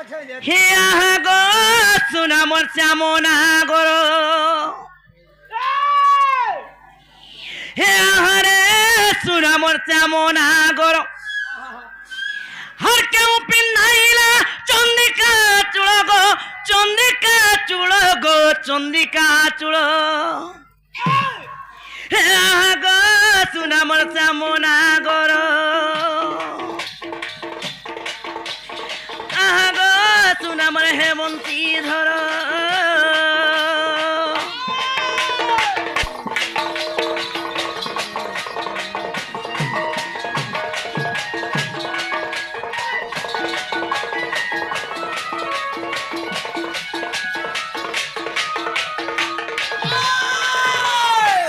হে গো সোনা মোর শ্যামনা গর হে রে সোনা মোর শ্যামনা গর हर क्यों पिन्नाइला चंदिका चूड़ गो चंदिका चूड़ गो चंदिका चूड़ गो सुना मोर श्यामना गोर गो सुना मोर हेमंती धर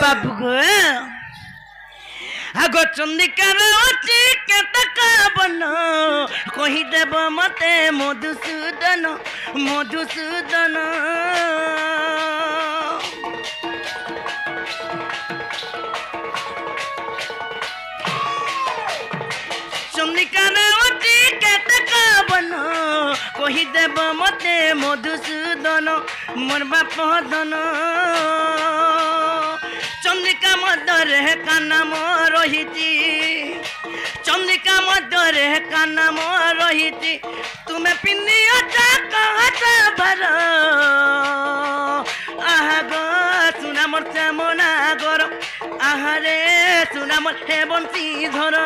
बाबू गो आगो चंदिकार अच्छी केतका बन कही देव मते मधुसूदन मधुसूदन चंदिकार अच्छी केतका बन कही देव मते मधुसूदन मोर बाप धन चंदिका मदरे का नाम रही चंदिका मदरे का नाम रही तुम्हें पिंदिया कहता भर आह गो सुना मोर श्यामना गोर आह रे सुना मोर हेमंती धर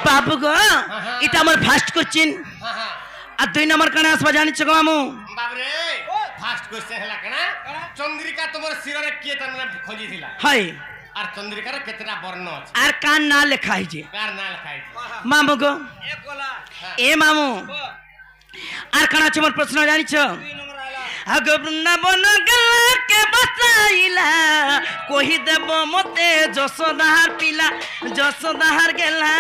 बाबू गो इटा मोर फास्ट क्वेश्चन आ दुई नंबर कने आसबा जानिछ गो मामू बाप रे फास्ट क्वेश्चन हला कना चंद्रिका तोमर सिररे के तने खोजी थिला हाय आर चंद्रिकार केतना वर्ण अछि आर कान ना लिखाई जे कार ना लिखाई मामू गो एक गोला ए मामू आर कना छ मोर प्रश्न जानिछ आगो वृंदावन गला के बसाइला कोही देव मते जसोदार पिला जसोदार गेला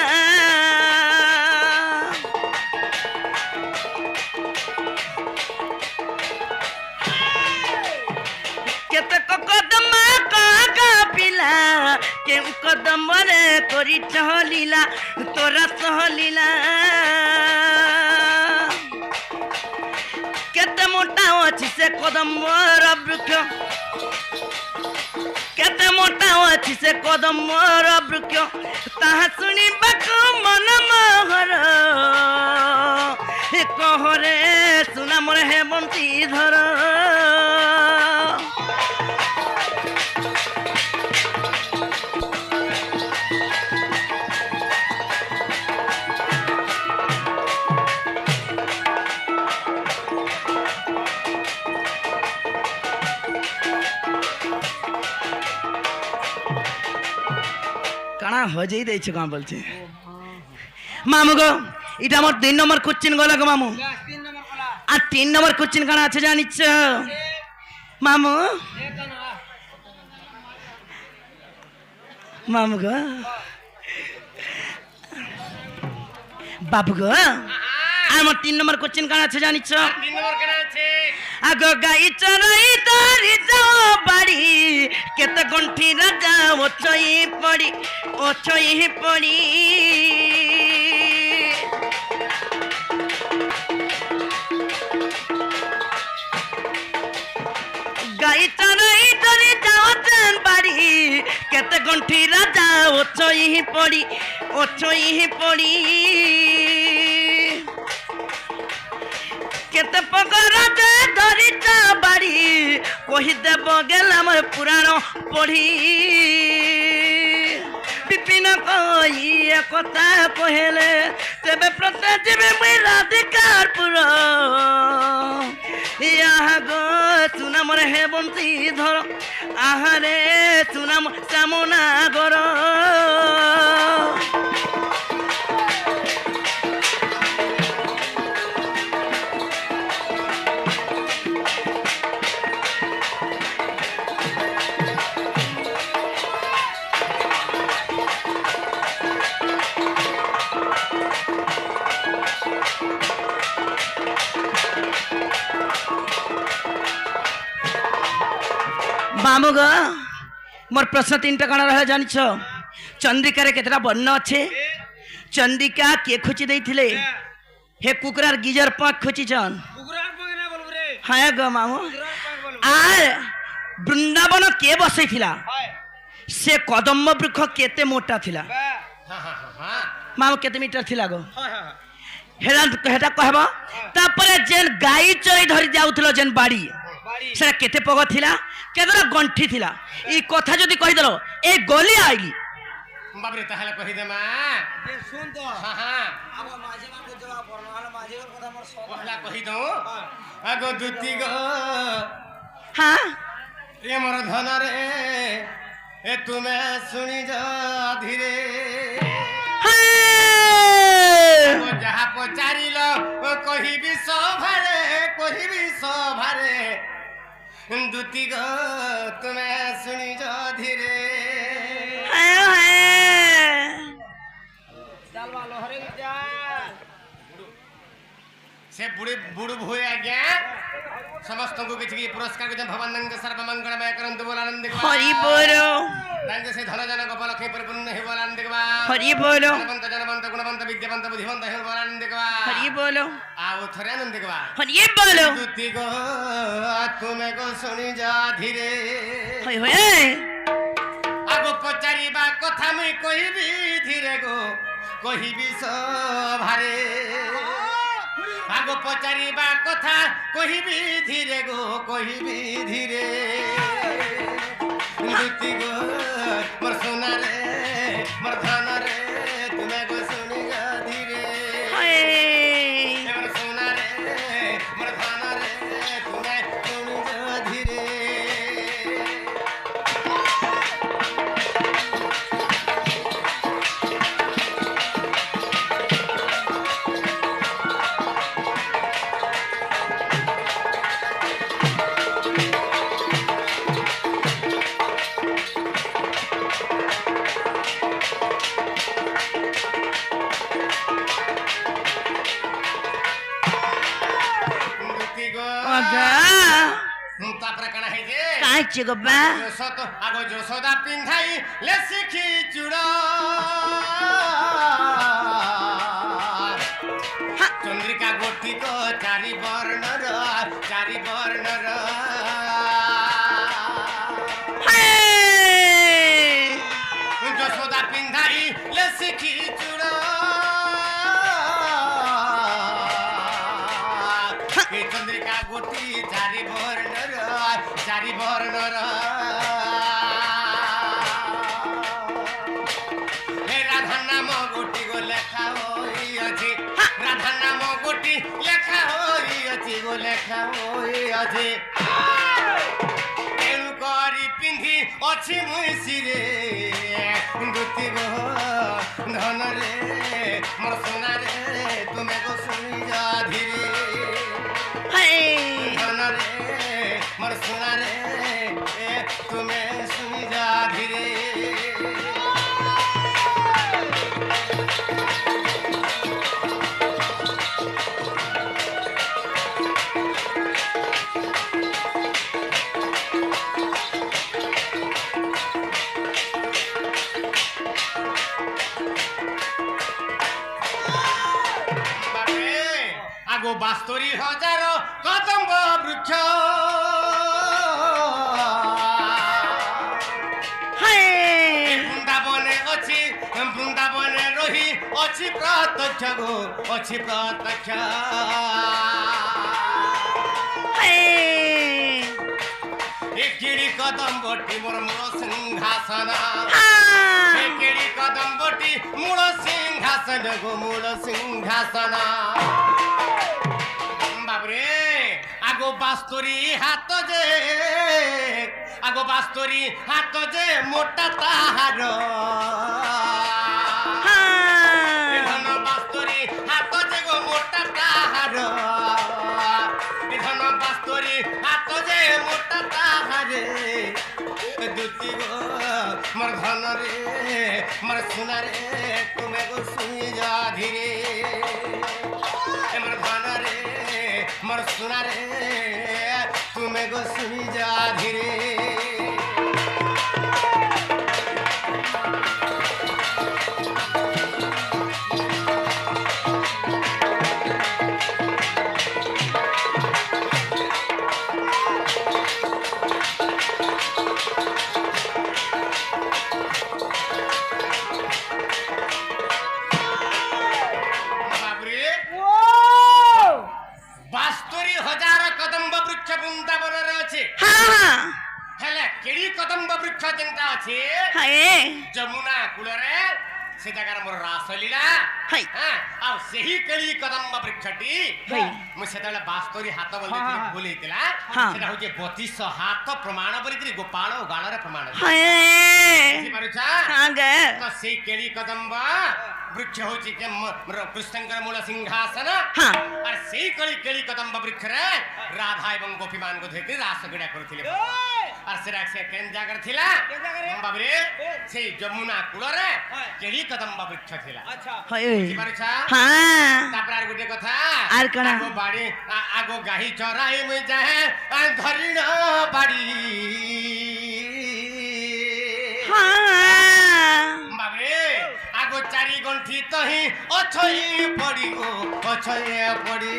केते कदम का पिला के कदम रे करी चहलीला तोरा सहलीला केते मोटा अछि से कदम वृक्ष केते मोटा अछि से कदम वृक्ष ताहा सुनी बाको मन मोहर कहरे सुना मोर हेमंती धर কানা হজেই দেইছ গাঁ বলছে মামু গো এটা আমার 3 নম্বর কোশ্চেন গলা গো মামু 3 নম্বর গলা আর 3 নম্বর কোশ্চেন কানা আছে জানিছ মামু মামু গো বাবু গো আমার 3 নম্বর কোশ্চেন কানা আছে জানিছ 3 নম্বর কেনা আছে আগো গাই চরাই তারি যাও বাড়ি কেতে গন্ঠি রাজা ওছই পড়ি গাই চরাই তারি যাও বাড়ি কেতে গন্ঠি রাজা ওছই পড়ি केते पकड़ दे धरिता बाड़ी कही देव गेला मोर पुराण पढ़ी विपिन कही कथा कहले तेबे प्रत्ये जीवे मुई राधिकारपुर यहाँ गो सुना मोर हेमंती धर आहारे सुना मोर श्यामना गोर मामू ग मोर प्रश्न 3टा कण रहा जानिछ चंद्रिका रे केतरा बर्ण अच्छे चंद्रिका के खोची देथिले हे कुकरार गिजर पाक खोची छन हाँ ग मामू आर वृंदावन के बसई थिला से कदम्ब वृक्ष केते मोटा थिला मामू केते मीटर थिला गो हेटा कहबा तापरे जेन गाई चरी धरी जाउथलो जेन बाड़ी सेटा केते पग थिला केतरा गंठी थिला ई कथा जदी कहि देलो ए गली आइली बाबरे ताहले कहि दे मा ये सुन तो हां हां अब माझे मान को जवाब परनाल माझे को कथा मोर सब कहला कहि दऊ आगो दुती गो हाँ ए मोर धन रे ए तुमे सुनी जा धीरे ओ जहा पचारिलो कहिबी सभारे दुती गो तुमे सुनी जा धीरे चल वालो हरे जा से बुड़ू भूए आज्ञा समस्त को किछि पुरस्कार को भगवान नंद सर्व मंगलमय करंतु बोल आनंद के हरि बोलो नंद से धन जन गोपाल लक्ष्मी परिपूर्ण हे बोल आनंद के हरि बोलो जनवंत गुणवंत विद्यावंत बुद्धिवंत हे बोल आनंद के हरि बोलो आओ थरे आनंद के हरि बोलो दुती गो तुमे को सुनी जा धीरे होय होय आगो पचारिबा कथा मैं कहिबी धीरे गो कहिबी सभारे आगो पचारिबा कथा कहिबी धीरे गो कहिबी धीरे दुती गो मोर सोना रे मोर धन रे तुमे गो सुनी जा धीरे मोर सोना रे मोर धन रे तुमे सुनी जा धीरे काची गब्बा आगो जोसोदा पिंधाई ले सिखी चूड़ा चंद्रिका गोटी को चारि वर्ण जोसोदा पिंधाई ले सिखी चूड़ा चंद्रिका गोटी चारि वर्ण हे राधा नाम गोटी गो लेखा होई अछि राधा नाम गोटी लेखा होई अछि गो लेखा होई अछि तेनु करी पिंधी अछि मुई सिरे दुती गो धन रे मोर सोना रे तुमे गो सुनी जा धीरे धन रे मोर सोना रे तुमे सुनी जा धीरे आगो बास्तोरी हजारो कदम्ब वृक्ष वृंदावने रही अच्छी प्रत्यक्ष गो अच्छी प्रत्यक्ष एकेड़ी कदम बटी मोर मूल सिंहासन एकेड़ी कदम बटी मूल सिंहासन गो मूल सिंहासन बाबरे आगो बास्तोरी हाथ जे मोटा ताहार धन बास्तोरी हाथ जे गो मोटा ताहार धन बास्तोरी हाथ जे मोटा ताहारे दुती गो मोर धन रे मोर सोना रे तुमे गो सुनी जा धीरे मोर धन रे मोर सोना रे तुमे गो सुनी जा धीरे ବାବୁରେ ଓ 72,000 କଦମ୍ବ ବୃକ୍ଷ ବୃନ୍ଦାବନରେ ଅଛି ହଁ ହେଲେ କେଳି କଦମ୍ବ ବୃକ୍ଷ ଯେନ୍ତା ଅଛି ହାଏ ଯମୁନା କୂଳରେ ସେ ଜାଗାରେ ମୋର ରାସଲୀଳା ହାଇ ଆଉ ସେହି କେଳି କଦମ୍ବ ବୃକ୍ଷଟି ହାଇ ମୁଁ ସେତେବେଳେ 72 ହାତ ବୋଲି ଭୁଲ ହେଇଥିଲା ହଁ। ସେଟା ହଉଛି 32 ହାତ ପ୍ରମାଣ ବୋଲିକିରି ଗୋପାଳ ଓ ଗାଳରେ ପ୍ରମାଣ ହାଏ ବୁଝିପାରୁଛ ହଁ गे ତ ସେଇ କେଳି କଦମ୍ବ ବୃକ୍ଷ ହଉଛି କୃଷ୍ଣଙ୍କର ମୂଳ ସିଂହାସନ ହଁ আর সেই কেଳି কদম্ব বৃক্ষরে রাধা এবং গোপী মানকে ধরে রাস ক্রীড়া করুଥିଲେ আর সেটা সে কেন জায়গায় ଥିଲା কেন জায়গাରେ? বাবরে সেই যমুনা কূଳରେ কেଳି কদম্ব বৃক্ষ ଥିଲା আচ্ছা ହାଏ বুঝিপারছ ହଁ তারপরে আর গোটে কথা আর কଣ? আগো বাড়ি আগো গাহি চরাই মুই যাহে ধরিণ বাড়ি ହଁ বাবরে আগো চারি গণ্ঠি তহি অছই পড়ি গো অছই পড়ি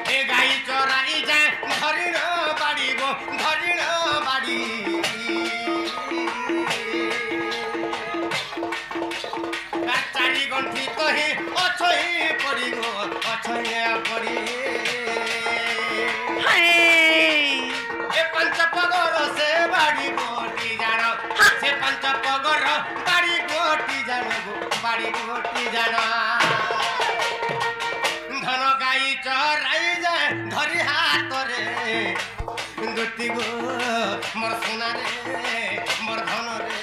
এ গাই চরাই যায় ধরিণ বাড়ি গো ধরিণ বাড়ি আর চারি গণ্ঠি তহি অছই পড়ি গো অছই পড়ি ହାଏ এ পঞ্চপগর সে বাড়ি গোটি জানো সে পঞ্চপগর বাড়ি গোটি জানো গো বাড়ি গোটি জানো ধন গাই চরাই যায় ধরি হাতরে দুটি গো মোর সোনারে মোর ধনরে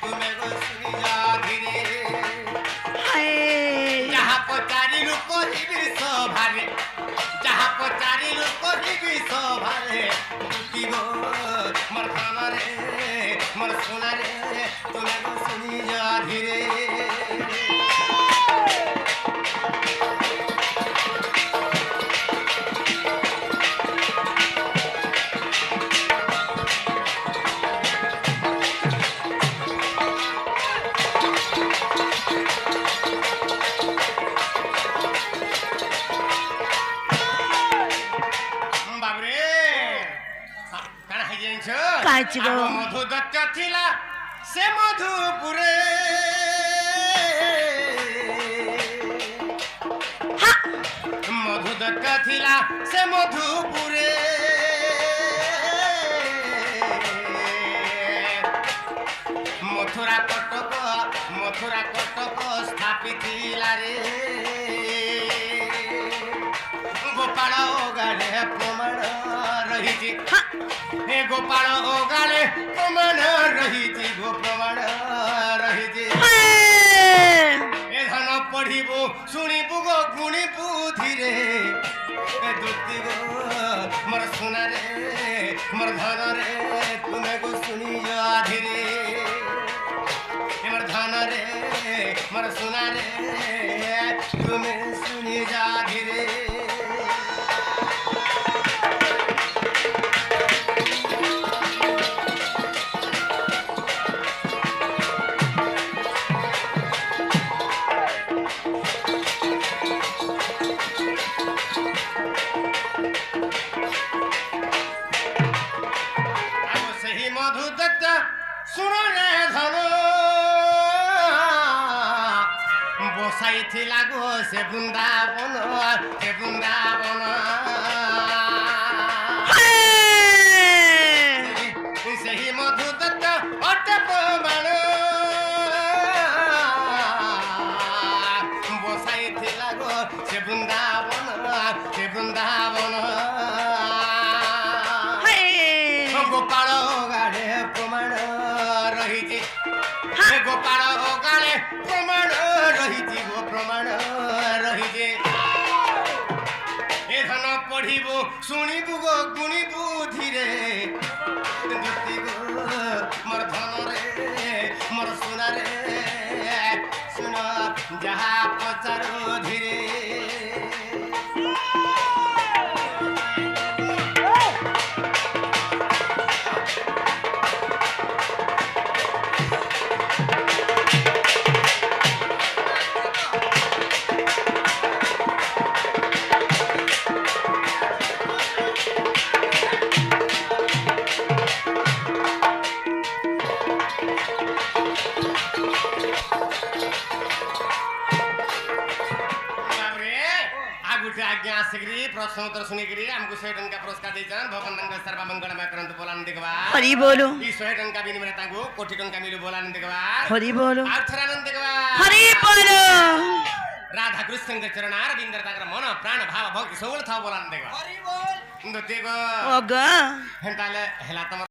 তুমি গো শুনি যা ধীরে ହାଏ যাহা পচারিলু কহিবি সভারে যাহা পচারিলু কহিবি সভারে দুটি গো মোর ধনরে মোর সোনারে তুমি গো শুনি যা ধীরে বাবরে কানা হই জানিছ কাইছি গো। মধু দত্ত ଥିଲା সে মধুপুরে মধু দত্ত ଥିଲା সে মধুপুরে মথুরা কটক স্থাপিଥିଲା রে গোপাল গাড়ে প্রমাণ রহিছি হে গোপাল গাড়ে প্রমাণ রহিছি গো প্রমাণ রহিছি ହାଏ এ ধন পড়িবু শুনিবু গো গুণিবু ধীরে এ দুটি গো মোর সোনারে মোর ধনরে তুমি গো শুনি যা ধীরে মোর ধনরে মোর সোনারে তুমি শুনি যা ধীরে আগো ସେହି ମଧୁ ଦତ୍ତ ଶୁଣ ରେ ଧନ ବସାଇଥିଲା ଗো ସେ ବୃନ୍ଦାବନ ସେ ବୃନ୍ଦାବନ ହାଏ ସେହି ମଧୁ ଦତ୍ତ ଅଟେ ପ୍ରମାଣ ବସାଇଥିଲା ଗো ସେ ବୃନ୍ଦାବନ ସେ ବୃନ୍ଦାବନ ହାଏ গোপাল গাড়ে প্রমাণ রহিছি গোপাল গাড়ে প্রমাণ রহিছি গো প্রমাণ রহিছি এ ধন পড়িবু শুনিবু গো গুণিবু ধীরে দুটি গো মোর ধনরে মোর সোনারে শুন যাহা পচারো ধীরে प्रश्न उत्तर सुनिकरी हमको 100 टଙ୍କା पुरस्कार ଦେଇଛନ୍ ଭଗବାନ ତାଙ୍କ ସର୍ବ ମଙ୍ଗଳମୟ କରନ୍ତୁ ବୋଲାନ ଦେଖବା हरि बोलो ଇ 100 ଟଙ୍କା ବିନିମୟରେ ତାଙ୍କୁ କୋଟି ଟଙ୍କା ମିଳୁ ବୋଲାନ ଦେଖବା हरि बोलो ଆଉ ଥରେ ଆନନ୍ଦ ଦେଖବା हरि बोलो राधा कृष्णଙ୍କ ଚରଣାର ବିନ୍ଦର ତାଙ୍କର ମନ ପ୍ରାଣ ଭାବ ଭକ୍ତି ସବୁବେଳେ ଥାଉ ବୋଲାନ ଦେଖବା हरि बोल କିନ୍ତୁ ଦେଖ ओगा ହେନ୍ତାଲେ ହେଲା ତମ